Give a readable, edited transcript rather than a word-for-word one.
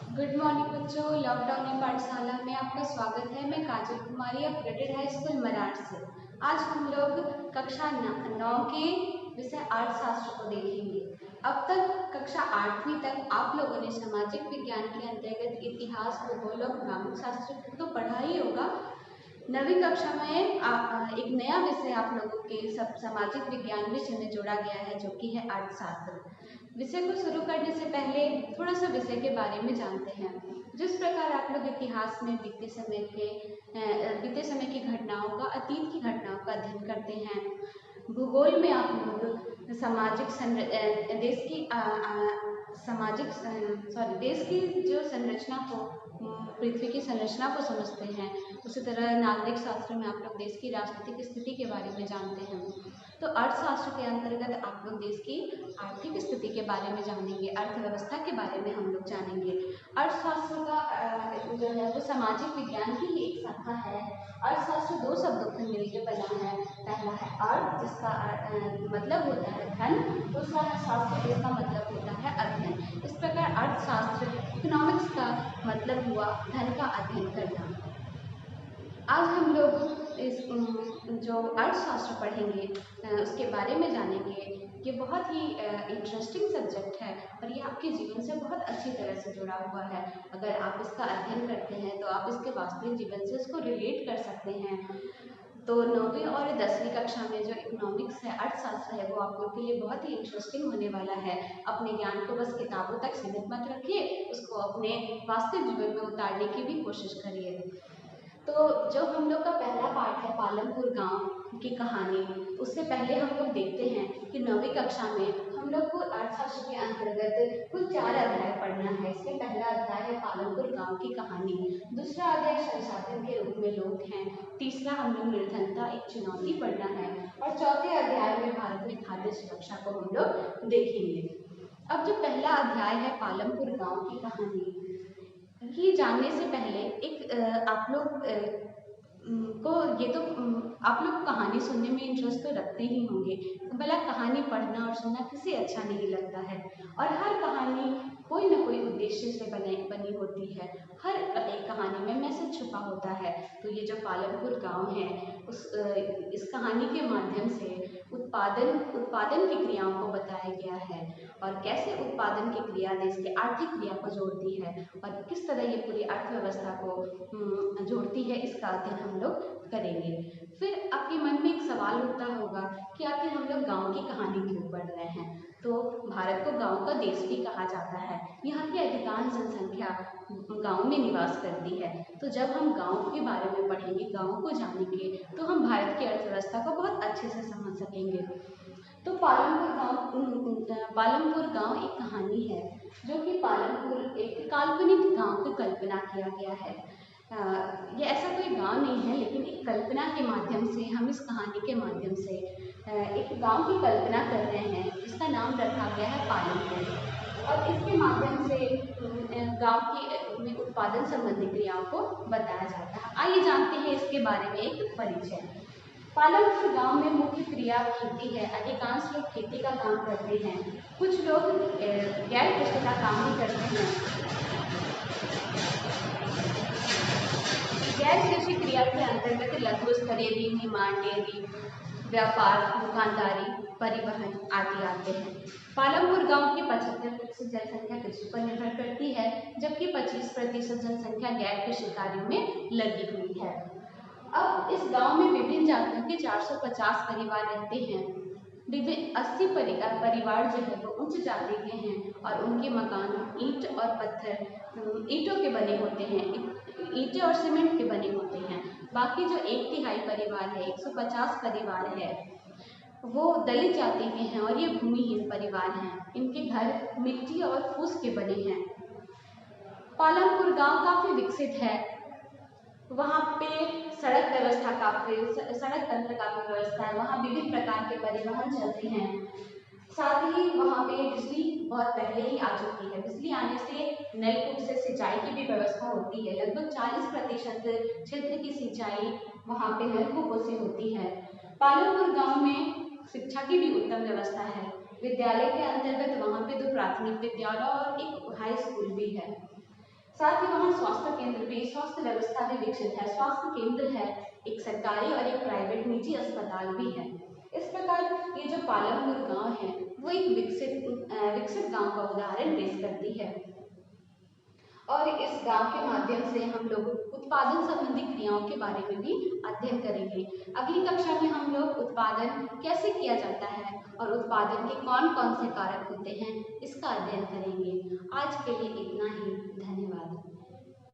Good morning बच्चों। Lockdown में पाठशाला में आपका स्वागत है। मैं Kajal Kumari upgraded high school मराठ से। आज हम लोग कक्षा 9 के विषय अर्थशास्त्र को देखेंगे। अब तक कक्षा 8वीं तक आप लोगों ने सामाजिक विज्ञान के अंतर्गत इतिहास, भूगोल और ग्रामीण शास्त्र तो पढ़ा ही होगा। 9वीं कक्षा में एक नया विषय आप लोगों के सब सामाजिक विज्ञान विषय में जोड़ा गया है, जो कि है अर्थशास्त्र। विषय को शुरू करने से पहले थोड़ा सा विषय के बारे में जानते हैं। जिस प्रकार आप लोग इतिहास में बीते समय की घटनाओं का, अतीत की घटनाओं का अध्ययन करते हैं, भूगोल में आप लोग देश की जो संरचना को, पृथ्वी की संरचना को समझते हैं। उसी तरह नागरिक शास्त्र में आप लोग देश की राजनीतिक स्थिति के बारे में जानते हैं। तो अर्थशास्त्र के अंतर्गत आप लोग देश की आर्थिक स्थिति के बारे में जानेंगे, अर्थव्यवस्था के बारे में हम लोग जानेंगे। अर्थशास्त्र का जो है वो सामाजिक विज्ञान की ही एक शाखा है। अर्थशास्त्र दो शब्दों से मिलकर बना है। पहला है अर्थ, जिसका मतलब होता है धन। दूसरा है शास्त्र, जिसका मतलब होता है अध्ययन। इस प्रकार अर्थशास्त्र, इकोनॉमिक्स का मतलब हुआ धन का अध्ययन करना। आज हम लोग इस जो अर्थशास्त्र पढ़ेंगे उसके बारे में जानेंगे। ये बहुत ही इंटरेस्टिंग सब्जेक्ट है और ये आपके जीवन से बहुत अच्छी तरह से जुड़ा हुआ है। अगर आप इसका अध्ययन करते हैं तो आप इसके वास्तविक जीवन से इसको रिलेट कर सकते हैं। तो 9वीं और 10वीं कक्षा में जो इकोनॉमिक्स है, अर्थशास्त्र है, वो आप लोग के लिए बहुत ही इंटरेस्टिंग होने वाला है। अपने ज्ञान को बस किताबों तक सीमित मत रखिए, उसको अपने वास्तविक जीवन में उतारने की भी कोशिश करिए। तो जो हम लोग का पहला पार्ट है पालमपुर गांव की कहानी, उससे पहले हम लोग देखते हैं कि 9वीं कक्षा में हम लोग को अर्थशास्त्र के अंतर्गत कुल 4 अध्याय पढ़ना है। इसमें पहला अध्याय है पालमपुर गांव की कहानी, दूसरा अध्याय संसाधन के रूप में लोग हैं, तीसरा हम लोग निर्धनता एक चुनौती पढ़ना है, और चौथे अध्याय में भारत में खाद्य सुरक्षा को हम लोग देखेंगे। अब जो पहला अध्याय है पालमपुर गांव की कहानी, ये जानने से पहले एक आप लोग को ये तो आप लोग कहानी सुनने में इंटरेस्ट तो रखते ही होंगे। भला कहानी पढ़ना और सुनना किसे अच्छा नहीं लगता है। और हर कहानी कोई ना कोई उद्देश्य से बनी होती है। हर एक कहानी में मैसेज छुपा होता है। तो ये जो पालमपुर गांव है, इस कहानी के माध्यम से उत्पादन की क्रियाओं को बताया गया है और कैसे उत्पादन की क्रिया देश की आर्थिक क्रिया को जोड़ती है और किस तरह ये पूरी अर्थव्यवस्था को जोड़ती है, इसका अध्ययन हम लोग करेंगे। फिर आपके मन में एक सवाल उठता होगा कि आखिर हम लोग गांव की कहानी क्यों पढ़ रहे हैं। तो भारत को गांव का देश भी कहा जाता है। यहाँ की अधिकांश जनसंख्या गांव में निवास करती है। तो जब हम गांव के बारे में पढ़ेंगे, गांव को जानेंगे, तो हम भारत की अर्थव्यवस्था को बहुत अच्छे से समझ सकेंगे। तो पालमपुर गांव एक कहानी है, जो कि पालमपुर एक काल्पनिक गांव की कल्पना किया गया है। ये ऐसा कोई गांव नहीं है, लेकिन एक कल्पना के माध्यम से, हम इस कहानी के माध्यम से एक गांव की कल्पना कर रहे हैं, जिसका नाम रखा गया है पालमपुर। और इसके माध्यम से गांव की में उत्पादन संबंधी क्रियाओं को बताया जाता है। आइए जानते हैं इसके बारे में एक परिचय। पालमपुर गांव में मुख्य क्रिया खेती है। अधिकांश लोग खेती का काम करते हैं। कुछ लोग गैर कृषि का काम भी करते हैं। गैर कृषि क्रिया के अंतर्गत लघु स्तरीय निर्माण, डेयरी, व्यापार, दुकानदारी, परिवहन आदि आते हैं। पालमपुर गांव की 75% जनसंख्या कृषि पर निर्भर करती है, जबकि 25% जनसंख्या गैर कृषि कार्यों में लगी हुई है। अब इस गांव में विभिन्न जातियों के 450 परिवार रहते हैं। 80 परिवार जो है वो उच्च जाति के हैं और उनके मकान ईंटों के बने होते हैं, ईंटें और सीमेंट के बने होते हैं। बाकी जो 1/3 परिवार है, 150 परिवार है, वो दलित जाति के हैं और ये भूमिहीन परिवार हैं। इनके घर मिट्टी और फूस के बने हैं। पालमपुर गांव काफी विकसित है। वहाँ पे सड़क तंत्र काफी व्यवस्था है। वहाँ विभिन्न प्रकार के परिवहन चलते हैं। साथ ही वहाँ पे बिजली बहुत पहले ही आ चुकी है। बिजली आने से नलकूप से सिंचाई की भी व्यवस्था होती है। लगभग 40% क्षेत्र की सिंचाई वहाँ पे नलकूपों से होती है। पालमपुर गांव में शिक्षा की भी उत्तम व्यवस्था है। विद्यालय के अंतर्गत वहाँ पे 2 प्राथमिक विद्यालय और एक हाई स्कूल भी है। साथ ही वहाँ स्वास्थ्य केंद्र भी, स्वास्थ्य व्यवस्था भी विकसित है। स्वास्थ्य केंद्र है, एक सरकारी और एक प्राइवेट निजी अस्पताल भी है। इस प्रकार ये जो पालमपुर गांव है वो एक विकसित गांव का उदाहरण पेश करती है। और इस गांव के माध्यम से हम लोग उत्पादन संबंधी क्रियाओं के बारे में भी अध्ययन करेंगे। अगली कक्षा में हम लोग उत्पादन कैसे किया जाता है और उत्पादन के कौन कौन से कारक होते हैं इसका अध्ययन करेंगे। आज के लिए इतना ही। धन्यवाद।